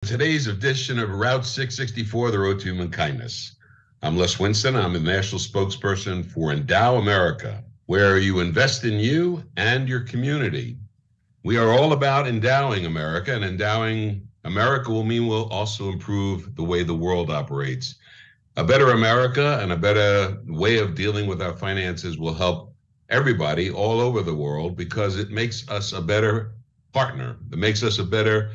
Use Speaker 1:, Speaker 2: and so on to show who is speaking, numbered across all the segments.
Speaker 1: Today's edition of Route 664, The Road to Human Kindness. I'm Les Winston. I'm the national spokesperson for Endow America, where you invest in you and your community. We are all about endowing America, and endowing America will mean we'll also improve the way the world operates. A better America and a better way of dealing with our finances will help everybody all over the world because it makes us a better partner. It makes us a better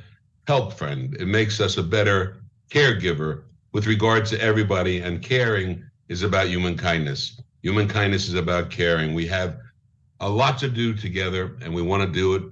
Speaker 1: help friend. It makes us a better caregiver with regard to everybody. And caring is about human kindness. Human kindness is about caring. We have a lot to do together, and we want to do it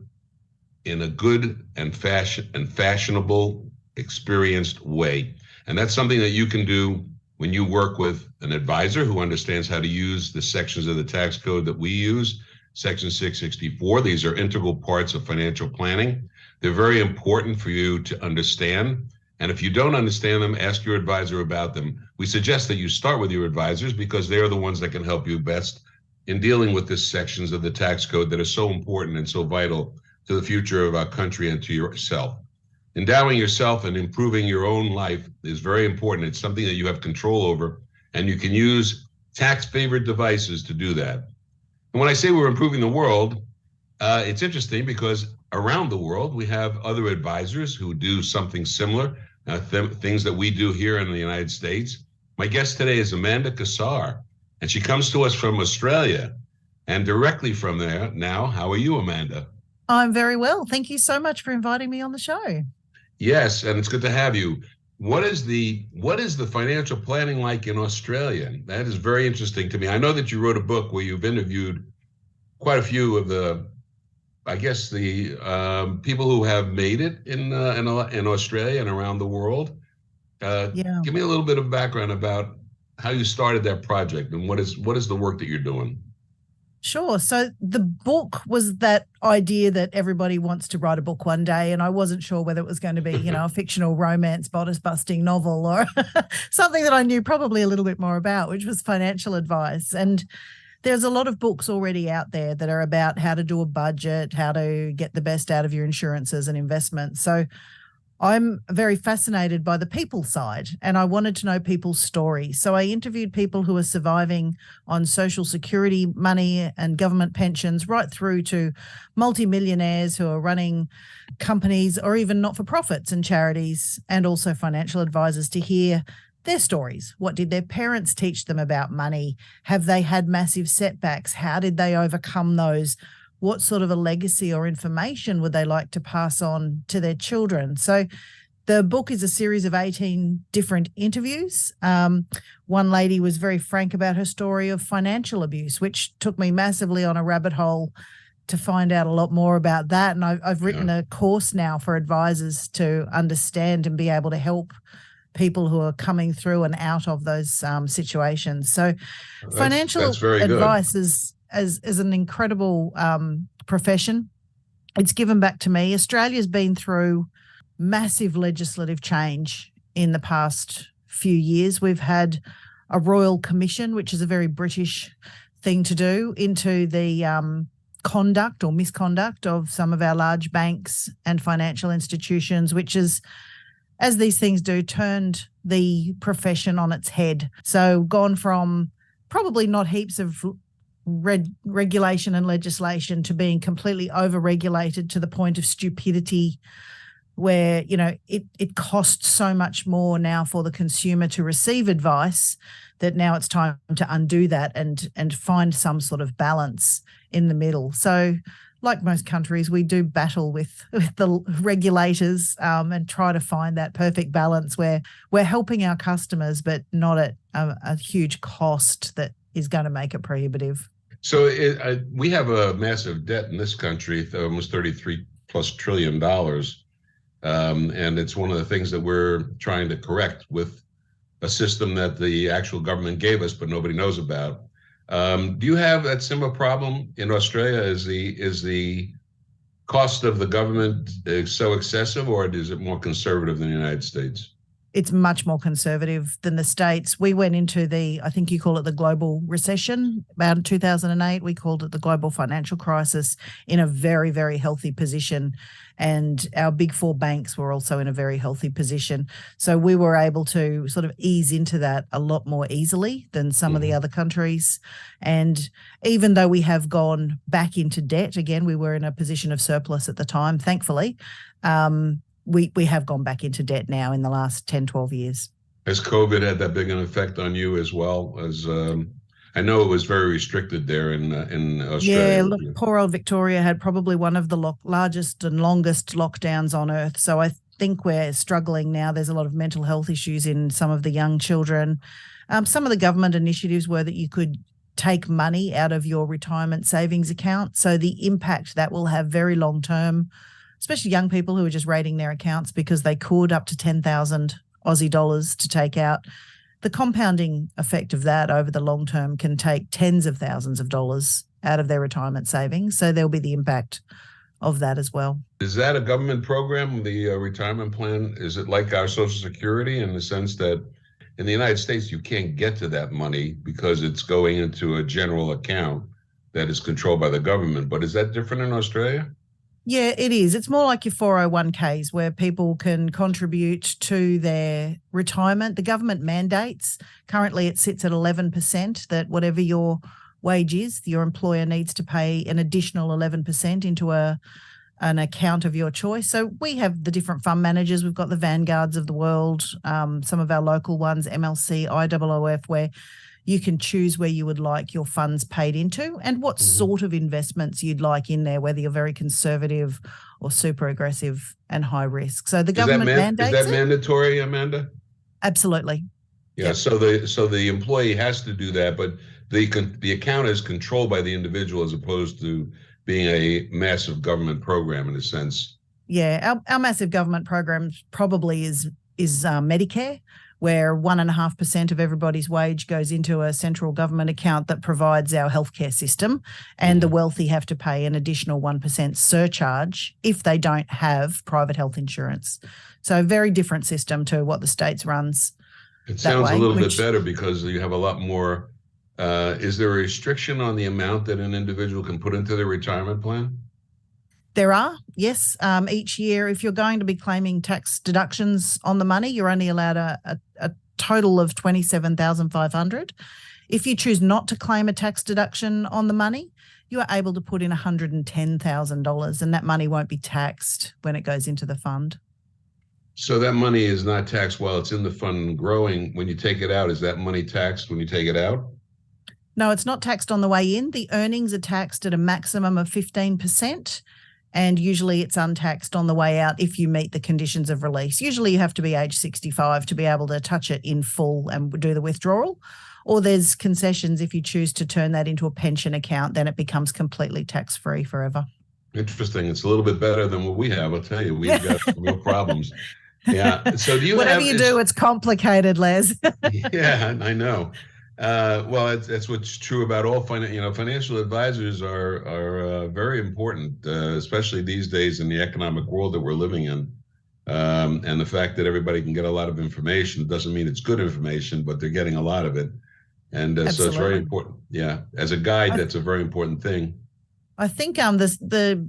Speaker 1: in a good and fashionable, experienced way. And that's something that you can do when you work with an advisor who understands how to use the sections of the tax code that we use, Section 664. These are integral parts of financial planning. They're very important for you to understand. And if you don't understand them, ask your advisor about them. We suggest that you start with your advisors because they are the ones that can help you best in dealing with the sections of the tax code that are so important and so vital to the future of our country and to yourself. Endowing yourself and improving your own life is very important. It's something that you have control over, and you can use tax-favored devices to do that. And when I say we're improving the world, it's interesting because around the world, we have other advisors who do something similar, things that we do here in the United States. My guest today is Amanda Cassar, and she comes to us from Australia. And directly from there now, how are you, Amanda?
Speaker 2: I'm very well. Thank you so much for inviting me on the show.
Speaker 1: Yes, and it's good to have you. What is the financial planning like in Australia? That is very interesting to me. I know that you wrote a book where you've interviewed quite a few of the, I guess, the people who have made it in Australia and around the world.
Speaker 2: Yeah.
Speaker 1: Give me a little bit of background about how you started that project and what is the work that you're doing.
Speaker 2: Sure. So the book was that idea that everybody wants to write a book one day, and I wasn't sure whether it was going to be, a fictional romance, bodice busting novel or something that I knew probably a little bit more about, which was financial advice. And there's a lot of books already out there that are about how to do a budget, how to get the best out of your insurances and investments. So I'm very fascinated by the people side, and I wanted to know people's stories. So I interviewed people who are surviving on social security money and government pensions, right through to multimillionaires who are running companies or even not-for-profits and charities, and also financial advisors, to hear their stories. What did their parents teach them about money? Have they had massive setbacks? How did they overcome those? What sort of a legacy or information would they like to pass on to their children? So the book is a series of 18 different interviews. One lady was very frank about her story of financial abuse, which took me massively on a rabbit hole to find out a lot more about that. And I've written a course now for advisors to understand and be able to help people who are coming through and out of those situations. So financial advice is an incredible profession. It's given back to me. Australia's been through massive legislative change in the past few years. We've had a royal commission, which is a very British thing to do, into the conduct or misconduct of some of our large banks and financial institutions, which is, as these things do, turned the profession on its head. So gone from probably not heaps of regulation and legislation to being completely over-regulated to the point of stupidity, where, it costs so much more now for the consumer to receive advice that now it's time to undo that and find some sort of balance in the middle. So like most countries, we do battle with the regulators and try to find that perfect balance where we're helping our customers, but not at a huge cost that is going to make it prohibitive.
Speaker 1: So we have a massive debt in this country, almost $33+ trillion. And it's one of the things that we're trying to correct with a system that the actual government gave us, but nobody knows about. Do you have that similar problem in Australia? Is the cost of the government so excessive, or is it more conservative than the United States?
Speaker 2: It's much more conservative than the States. We went into I think you call it the global recession about 2008. We called it the global financial crisis in a very, very healthy position. And our big four banks were also in a very healthy position. So we were able to sort of ease into that a lot more easily than some of the other countries. And even though we have gone back into debt, again, we were in a position of surplus at the time, thankfully, we have gone back into debt now in the last 10, 12 years.
Speaker 1: Has COVID had that big an effect on you as well? As I know it was very restricted there in Australia.
Speaker 2: Yeah, look, poor old Victoria had probably one of the largest and longest lockdowns on earth. So I think we're struggling now. There's a lot of mental health issues in some of the young children. Some of the government initiatives were that you could take money out of your retirement savings account. So the impact that will have very long term, especially young people who are just raiding their accounts because they could, up to 10,000 Aussie dollars to take out. The compounding effect of that over the long term can take tens of thousands of dollars out of their retirement savings. So there'll be the impact of that as well.
Speaker 1: Is that a government program, the retirement plan? Is it like our Social Security in the sense that in the United States, you can't get to that money because it's going into a general account that is controlled by the government? But is that different in Australia?
Speaker 2: Yeah, it is. It's more like your 401ks where people can contribute to their retirement. The government mandates, currently it sits at 11%, that whatever your wage is, your employer needs to pay an additional 11% into an account of your choice. So we have the different fund managers. We've got the Vanguards of the world, some of our local ones, MLC, IOOF, where you can choose where you would like your funds paid into and what sort of investments you'd like in there, whether you're very conservative or super aggressive and high risk. So the government mandates
Speaker 1: it. Is that mandatory, Amanda?
Speaker 2: Absolutely.
Speaker 1: Yeah. Yep. So the employee has to do that, but the account is controlled by the individual as opposed to being a massive government program in a sense.
Speaker 2: Yeah, our massive government program probably is Medicare, where 1.5% of everybody's wage goes into a central government account that provides our healthcare system, and the wealthy have to pay an additional 1% surcharge if they don't have private health insurance. So a very different system to what the States runs.
Speaker 1: It sounds a little bit better because you have a lot more. Is there a restriction on the amount that an individual can put into their retirement plan?
Speaker 2: There are, yes. Each year, if you're going to be claiming tax deductions on the money, you're only allowed a total of $27,500. If you choose not to claim a tax deduction on the money, you are able to put in $110,000, and that money won't be taxed when it goes into the fund.
Speaker 1: So that money is not taxed while it's in the fund growing. When you take it out, is that money taxed when you take it out?
Speaker 2: No, it's not taxed on the way in. The earnings are taxed at a maximum of 15%. And usually it's untaxed on the way out if you meet the conditions of release. Usually you have to be age 65 to be able to touch it in full and do the withdrawal. Or there's concessions if you choose to turn that into a pension account, then it becomes completely tax-free forever.
Speaker 1: Interesting. It's a little bit better than what we have. I'll tell you, we've got some real problems. Yeah. So do you
Speaker 2: Whatever you do, it's complicated, Les.
Speaker 1: Yeah, I know. Well, that's what's true about all financial advisors are very important, especially these days in the economic world that we're living in. And the fact that everybody can get a lot of information doesn't mean it's good information, but they're getting a lot of it. And so it's very important. Yeah. As a guide, that's a very important thing.
Speaker 2: I think the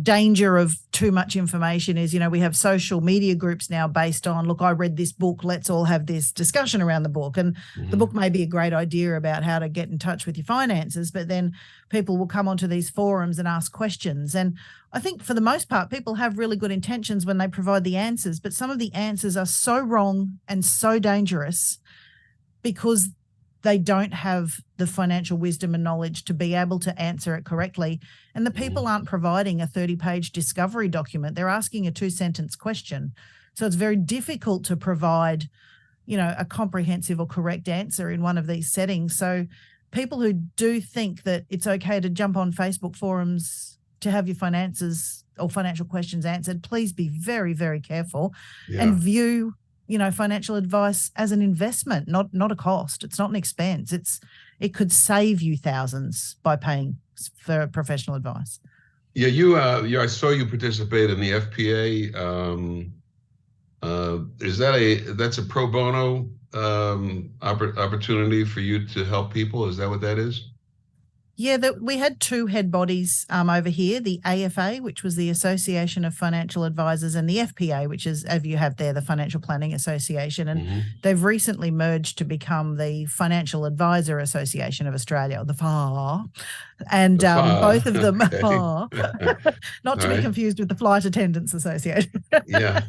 Speaker 2: danger of too much information is, we have social media groups now based on, look, I read this book, let's all have this discussion around the book. And the book may be a great idea about how to get in touch with your finances, but then people will come onto these forums and ask questions. And I think for the most part, people have really good intentions when they provide the answers, but some of the answers are so wrong and so dangerous because they don't have the financial wisdom and knowledge to be able to answer it correctly. And the people aren't providing a 30-page discovery document. They're asking a 2-sentence question. So it's very difficult to provide, a comprehensive or correct answer in one of these settings. So people who do think that it's okay to jump on Facebook forums to have your finances or financial questions answered, please be very, very careful and view financial advice as an investment, not a cost. It's not an expense. It could save you thousands by paying for professional advice. Yeah,
Speaker 1: I saw you participate in the FPA That's a pro bono opportunity for you to help people? Is that what that is?
Speaker 2: Yeah, we had two head bodies over here, the AFA, which was the Association of Financial Advisors, and the FPA, which is, as you have there, the Financial Planning Association. And they've recently merged to become the Financial Advisor Association of Australia, or the FAR. And both of them are, not to be confused with the Flight Attendants Association.
Speaker 1: Yeah.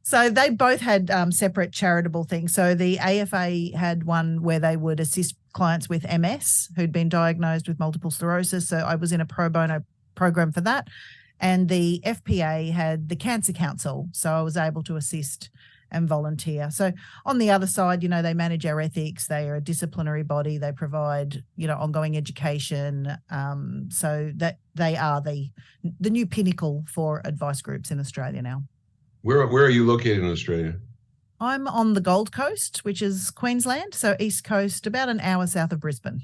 Speaker 2: So they both had separate charitable things. So the AFA had one where they would assist clients with MS who'd been diagnosed with multiple sclerosis. So I was in a pro bono program for that. And the FPA had the Cancer Council. So I was able to assist and volunteer. So on the other side, they manage our ethics. They are a disciplinary body. They provide, ongoing education. So that they are the new pinnacle for advice groups in Australia now.
Speaker 1: Where are you located in Australia?
Speaker 2: I'm on the Gold Coast, which is Queensland, so East Coast, about an hour south of Brisbane.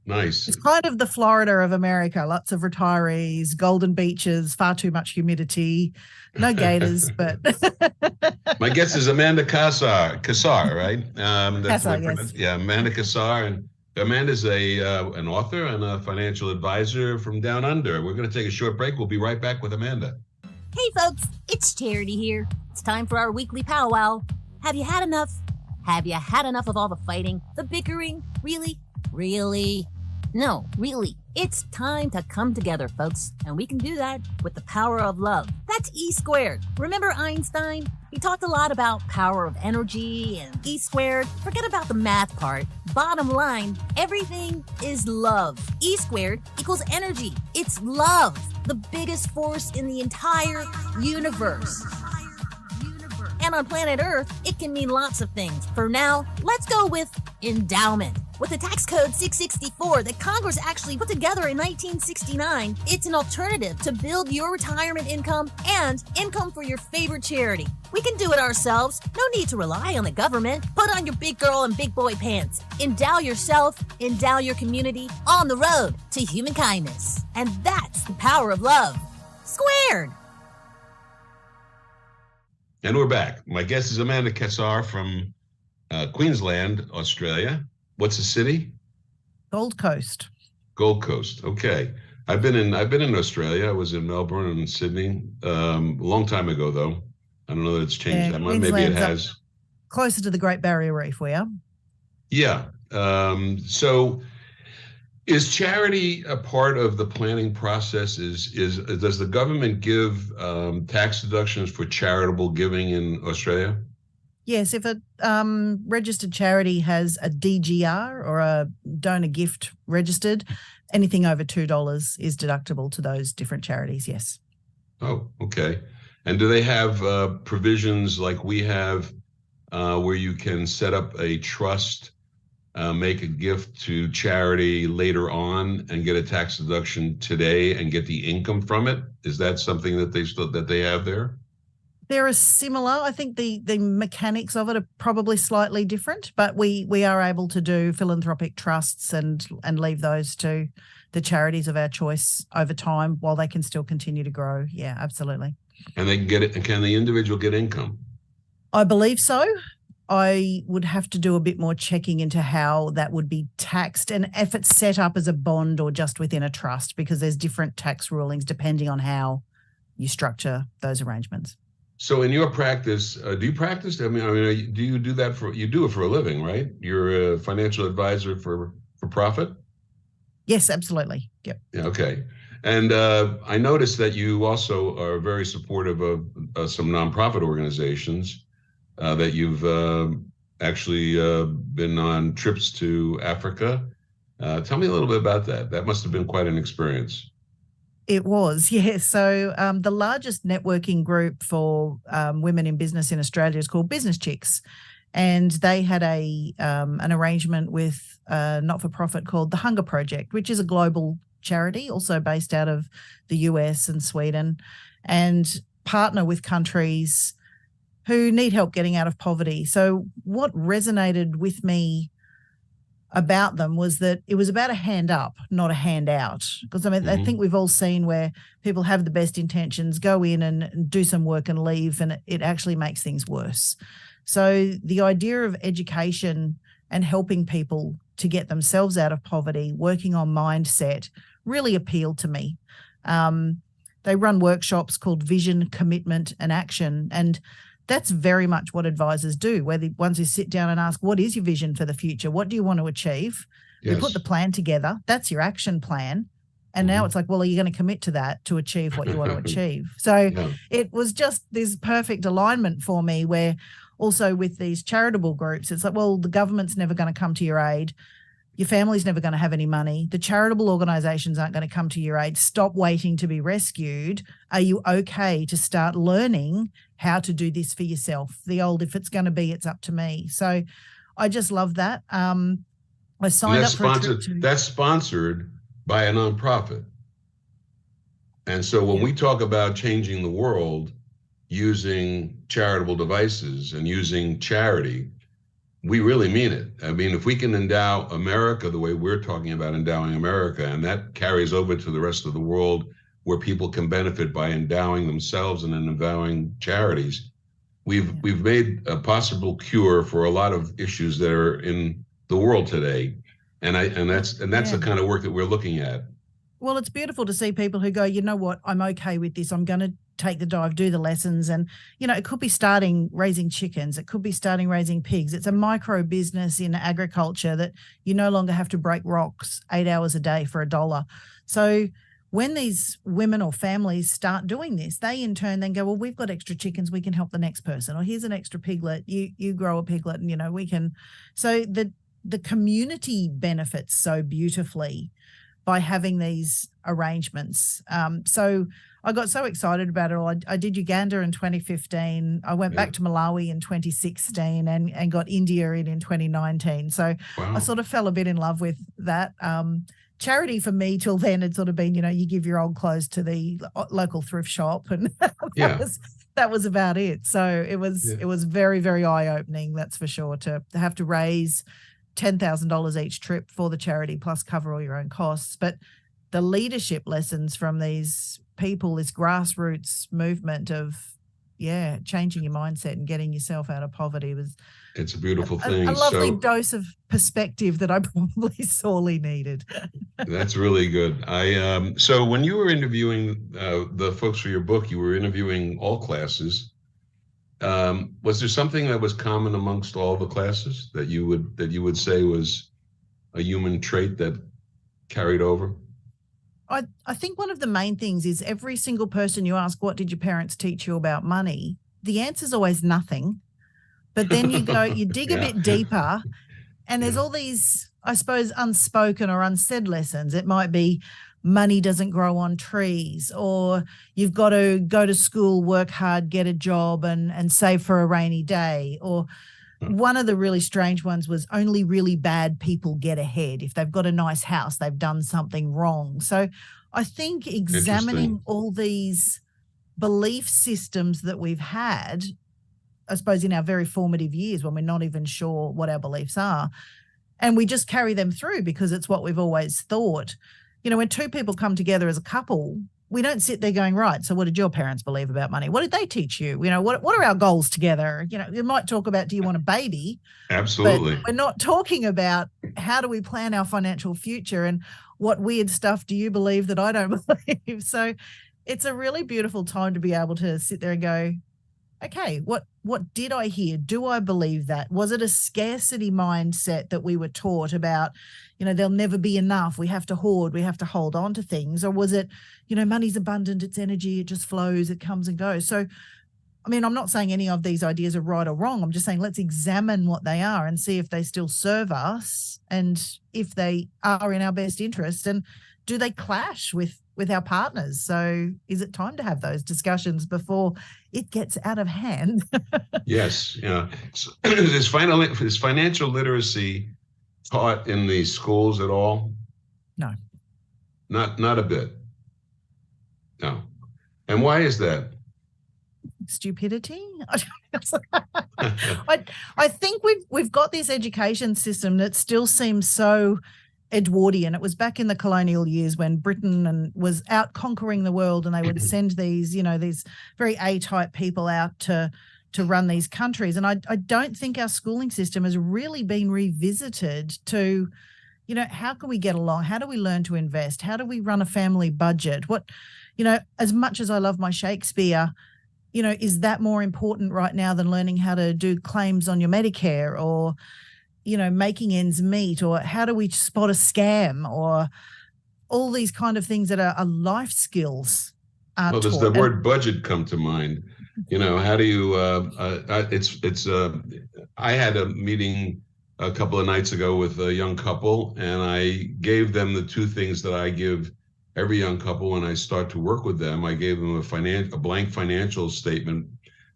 Speaker 1: Nice.
Speaker 2: It's kind of the Florida of America. Lots of retirees, golden beaches, far too much humidity, no gators, but
Speaker 1: my guess is Amanda Cassar, right? That's
Speaker 2: Cassar, yes.
Speaker 1: Yeah, Amanda Cassar, and Amanda's an author and a financial advisor from down under. We're going to take a short break. We'll be right back with Amanda.
Speaker 3: Hey folks, it's Charity here. It's time for our weekly powwow. Have you had enough? Have you had enough of all the fighting, the bickering? Really? Really? No, really. It's time to come together, folks, and we can do that with the power of love. That's E squared. Remember Einstein? He talked a lot about power of energy and E squared. Forget about the math part. Bottom line, everything is love. E squared equals energy. It's love, the biggest force in the entire universe. And on planet Earth, it can mean lots of things. For now, let's go with endowment. With the tax code 664 that Congress actually put together in 1969, it's an alternative to build your retirement income and income for your favorite charity. We can do it ourselves. No need to rely on the government. Put on your big girl and big boy pants. Endow yourself, endow your community on the road to human kindness. And that's the power of love. Squared.
Speaker 1: And we're back. My guest is Amanda Cassar from Queensland, Australia. What's the city?
Speaker 2: Gold Coast.
Speaker 1: Gold Coast. Okay. I've been in Australia. I was in Melbourne and Sydney a long time ago, though. I don't know that it's changed that much. Maybe it has.
Speaker 2: Closer to the Great Barrier Reef, we are.
Speaker 1: Yeah. So is charity a part of the planning process? Does the government give tax deductions for charitable giving in Australia?
Speaker 2: Yes, if a registered charity has a DGR or a donor gift registered, anything over $2 is deductible to those different charities, yes.
Speaker 1: Oh, okay. And do they have provisions like we have where you can set up a trust, make a gift to charity later on and get a tax deduction today and get the income from it? Is that something that they have there?
Speaker 2: They're similar. I think the mechanics of it are probably slightly different, but we are able to do philanthropic trusts and leave those to the charities of our choice over time while they can still continue to grow. Yeah, absolutely.
Speaker 1: And they can get it. Can the individual get income?
Speaker 2: I believe so. I would have to do a bit more checking into how that would be taxed and if it's set up as a bond or just within a trust, because there's different tax rulings depending on how you structure those arrangements.
Speaker 1: So in your practice, do you practice? I mean, do you do that you do it for a living, right? You're a financial advisor for profit?
Speaker 2: Yes, absolutely. Yep.
Speaker 1: Yeah, okay. And I noticed that you also are very supportive of some nonprofit organizations that you've actually been on trips to Africa. Tell me a little bit about that. That must have been quite an experience.
Speaker 2: It was, yes. So the largest networking group for women in business in Australia is called Business Chicks. And they had an arrangement with a not-for-profit called the Hunger Project, which is a global charity, also based out of the US and Sweden, and partner with countries who need help getting out of poverty. So what resonated with me about them was that it was about a hand up, not a handout. Because I mean, I think we've all seen where people have the best intentions, go in and do some work and leave, and it actually makes things worse. So the idea of education and helping people to get themselves out of poverty, working on mindset, really appealed to me. They run workshops called Vision, Commitment, and Action, and that's very much what advisors do, where the ones who sit down and ask, what is your vision for the future? What do you want to achieve?
Speaker 1: Yes.
Speaker 2: We put the plan together. That's your action plan. And now it's like, well, are you going to commit to that to achieve what you want to achieve? So it was just this perfect alignment for me, where also with these charitable groups, it's like, well, the government's never going to come to your aid. Your family's never going to have any money. The charitable organizations aren't going to come to your aid. Stop waiting to be rescued. Are you okay to start learning how to do this for yourself? The old, if it's going to be, it's up to me. So I just love that. I signed up for a trip to...
Speaker 1: That's sponsored by a nonprofit. And so when we talk about changing the world using charitable devices and using charity, we really mean it. I mean, if we can endow America the way we're talking about endowing America, and that carries over to the rest of the world where people can benefit by endowing themselves and endowing charities, we've made a possible cure for a lot of issues that are in the world today. And that's the kind of work that we're looking at.
Speaker 2: Well, it's beautiful to see people who go, you know what, I'm okay with this. I'm going to take the dive, do the lessons. And, you know, it could be starting raising chickens. It could be starting raising pigs. It's a micro business in agriculture that you no longer have to break rocks 8 hours a day for $1. So when these women or families start doing this, they in turn then go, well, we've got extra chickens, we can help the next person. Or here's an extra piglet, you grow a piglet and, you know, we can. So the community benefits so beautifully by having these arrangements. So I got so excited about it. I did Uganda in 2015. I went back to Malawi in 2016 and got India in 2019. So I sort of fell a bit in love with that. Charity for me till then had sort of been, you know, you give your old clothes to the local thrift shop, and that was about it. So it was very, very eye-opening, that's for sure, to have to raise $10,000 each trip for the charity, plus cover all your own costs. But the leadership lessons from these people, this grassroots movement of, changing your mindset and getting yourself out of poverty
Speaker 1: it's a beautiful thing.
Speaker 2: A lovely dose of perspective that I probably sorely needed.
Speaker 1: That's really good. So when you were interviewing the folks for your book, you were interviewing all classes. Was there something that was common amongst all the classes that you would say was a human trait that carried over?
Speaker 2: I think one of the main things is every single person you ask, what did your parents teach you about money? The answer is always nothing. But then you go, you dig a bit deeper, and there's all these, I suppose, unspoken or unsaid lessons. It might be money doesn't grow on trees, or you've got to go to school, work hard, get a job and save for a rainy day. Or one of the really strange ones was only really bad people get ahead. If they've got a nice house, they've done something wrong. So I think examining all these belief systems that we've had, I suppose, in our very formative years when we're not even sure what our beliefs are, and we just carry them through because it's what we've always thought. You know, when two people come together as a couple, we don't sit there going, right, so what did your parents believe about money? What did they teach you? You know, what are our goals together? You know, you might talk about, do you want a baby?
Speaker 1: Absolutely.
Speaker 2: But we're not talking about how do we plan our financial future and what weird stuff do you believe that I don't believe? So it's a really beautiful time to be able to sit there and go, okay, what did I hear? Do I believe that? Was it a scarcity mindset that we were taught about, you know, there'll never be enough, we have to hoard, we have to hold on to things? Or was it, you know, money's abundant, it's energy, it just flows, it comes and goes? So, I mean, I'm not saying any of these ideas are right or wrong. I'm just saying let's examine what they are and see if they still serve us and if they are in our best interest, and do they clash with our partners? So is it time to have those discussions before it gets out of hand?
Speaker 1: Yes. Yeah. So, is financial literacy taught in the schools at all?
Speaker 2: No.
Speaker 1: Not a bit. No. And why is that?
Speaker 2: stupidity. I think we've got this education system that still seems so Edwardian. It was back in the colonial years when Britain was out conquering the world, and they would send these very A-type people out to run these countries. And I don't think our schooling system has really been revisited to, how can we get along? How do we learn to invest? How do we run a family budget? As much as I love my Shakespeare, is that more important right now than learning how to do claims on your Medicare, or, making ends meet, or how do we spot a scam, or all these kind of things that are life skills?
Speaker 1: Well, does the word budget come to mind? How do you, I had a meeting a couple of nights ago with a young couple, and I gave them the two things that I give every young couple when I start to work with them. I gave them a blank financial statement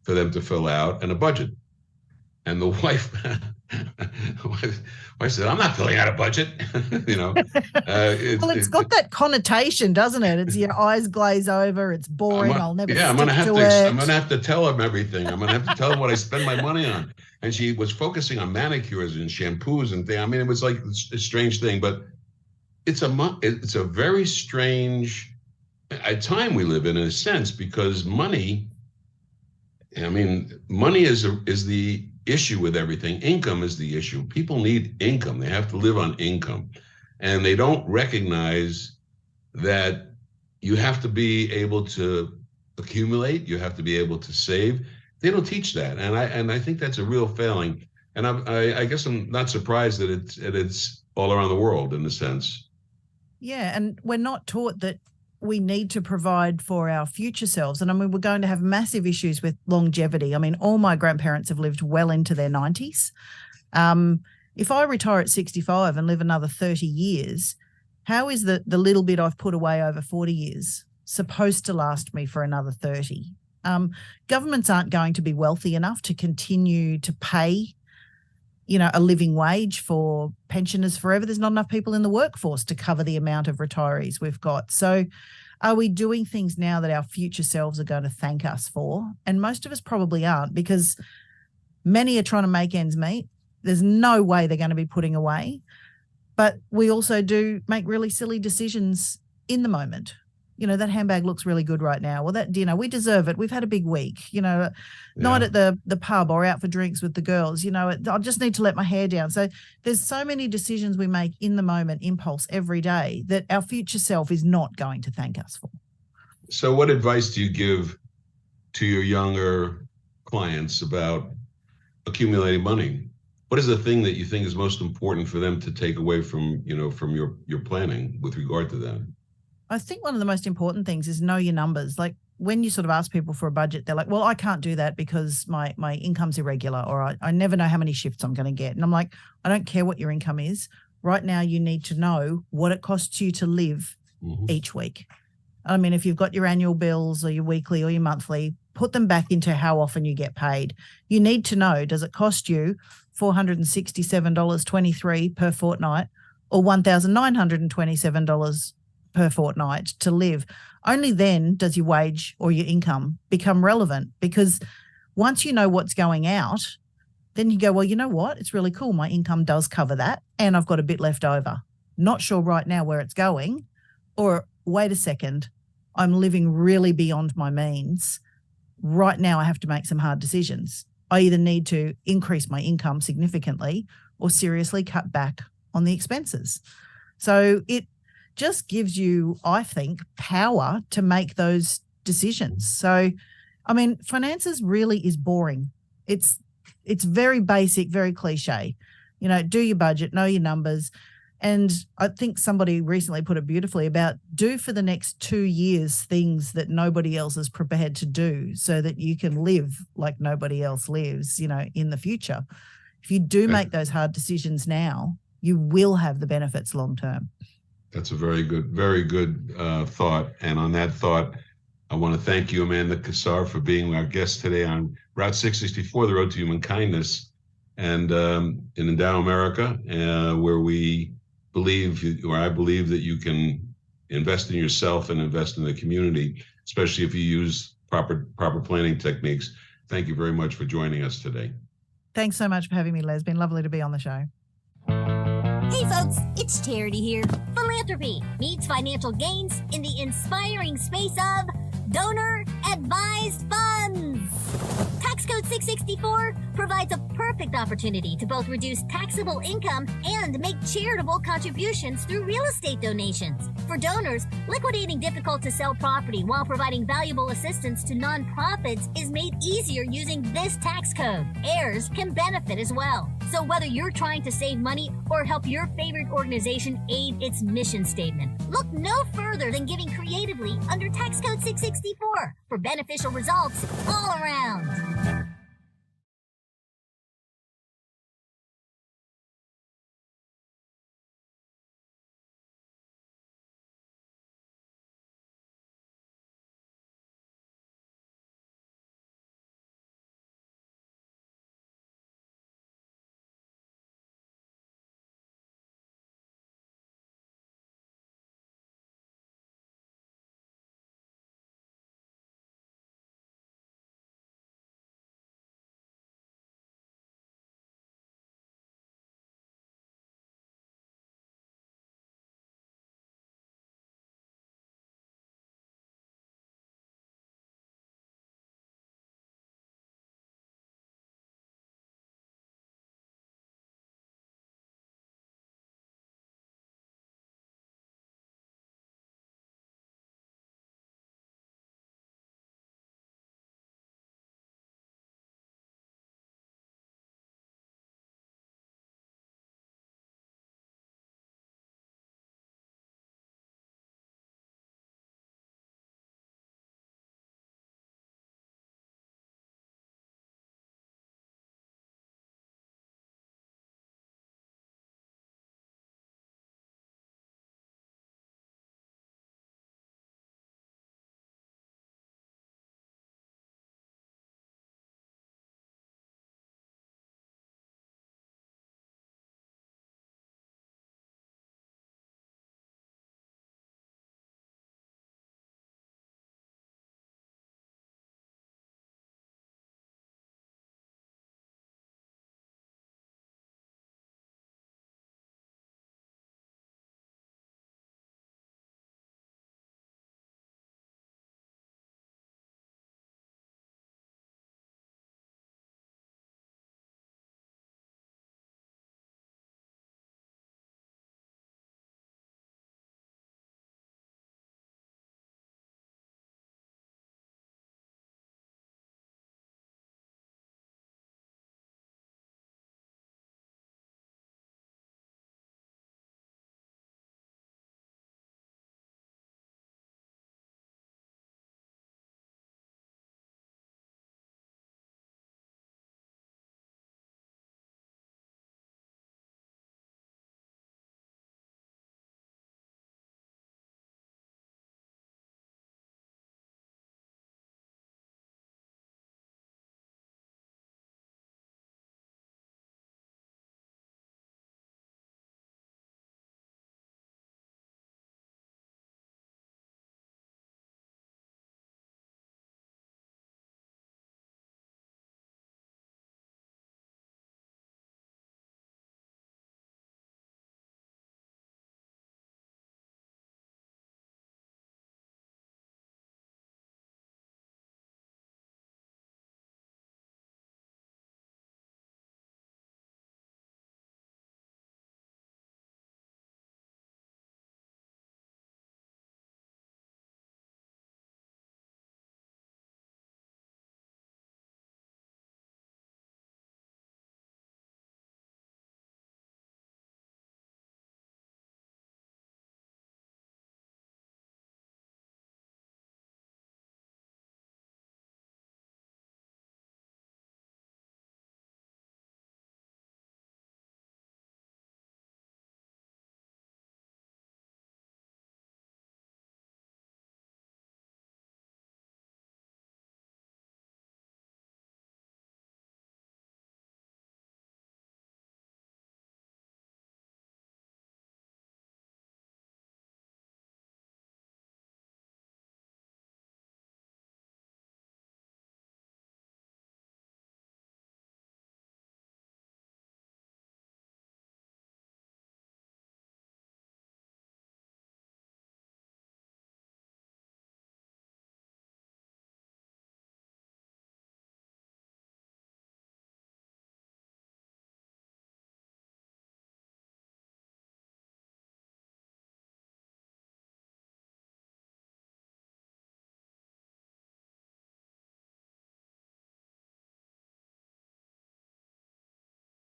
Speaker 1: for them to fill out and a budget. And the wife said, "I'm not filling out a budget."
Speaker 2: It's got that connotation, doesn't it? It's your eyes glaze over. It's boring. I'll never.
Speaker 1: Yeah, I'm gonna have to tell them everything. I'm gonna have to tell them what I spend my money on. And she was focusing on manicures and shampoos and things. I mean, it was like a strange thing, but it's a very strange time we live in a sense, because money is the issue with everything. Income is the issue. People need income. They have to live on income, and they don't recognize that you have to be able to accumulate. You have to be able to save. They don't teach that, and I think that's a real failing. And I guess I'm not surprised that it's all around the world in a sense.
Speaker 2: Yeah, and we're not taught that we need to provide for our future selves. And I mean, we're going to have massive issues with longevity. I mean, all my grandparents have lived well into their 90s. If I retire at 65 and live another 30 years, how is the little bit I've put away over 40 years supposed to last me for another 30? Governments aren't going to be wealthy enough to continue to pay, a living wage for pensioners forever. There's not enough people in the workforce to cover the amount of retirees we've got. So are we doing things now that our future selves are going to thank us for? And most of us probably aren't, because many are trying to make ends meet. There's no way they're going to be putting away. But we also do make really silly decisions in the moment. That handbag looks really good right now. Well, that dinner, we deserve it. We've had a big week, night at the pub or out for drinks with the girls, I just need to let my hair down. So there's so many decisions we make in the moment, impulse every day, that our future self is not going to thank us for.
Speaker 1: So what advice do you give to your younger clients about accumulating money? What is the thing that you think is most important for them to take away from your planning with regard to that?
Speaker 2: I think one of the most important things is know your numbers. Like when you sort of ask people for a budget, they're like, well, I can't do that because my income's irregular, or I never know how many shifts I'm going to get. And I'm like, I don't care what your income is. Right now, you need to know what it costs you to live each week. I mean, if you've got your annual bills or your weekly or your monthly, put them back into how often you get paid. You need to know, does it cost you $467.23 per fortnight or $1,927 per fortnight to live? Only then does your wage or your income become relevant, because once you know what's going out, then you go, well, you know what? It's really cool. My income does cover that and I've got a bit left over. Not sure right now where it's going, or wait a second, I'm living really beyond my means. Right now I have to make some hard decisions. I either need to increase my income significantly or seriously cut back on the expenses. So it just gives you, I think, power to make those decisions. So, I mean, finances really is boring. It's very basic, very cliche. Do your budget, know your numbers. And I think somebody recently put it beautifully about do for the next 2 years things that nobody else is prepared to do, so that you can live like nobody else lives, in the future. If you do make those hard decisions now, you will have the benefits long term.
Speaker 1: That's a very good thought. And on that thought, I want to thank you, Amanda Cassar, for being our guest today on Route 664, the Road to Human Kindness, and in Endow America, where I believe that you can invest in yourself and invest in the community, especially if you use proper planning techniques. Thank you very much for joining us today.
Speaker 2: Thanks so much for having me, Les. It's been lovely to be on the show.
Speaker 3: Hey folks, it's Charity here. Philanthropy meets financial gains in the inspiring space of donor advised funds. Tax Code 664 provides a perfect opportunity to both reduce taxable income and make charitable contributions through real estate donations. For donors, liquidating difficult to sell property while providing valuable assistance to nonprofits is made easier using this tax code. Heirs can benefit as well. So whether you're trying to save money or help your favorite organization aid its mission statement, look no further than giving creatively under Tax Code 664 for beneficial results all around.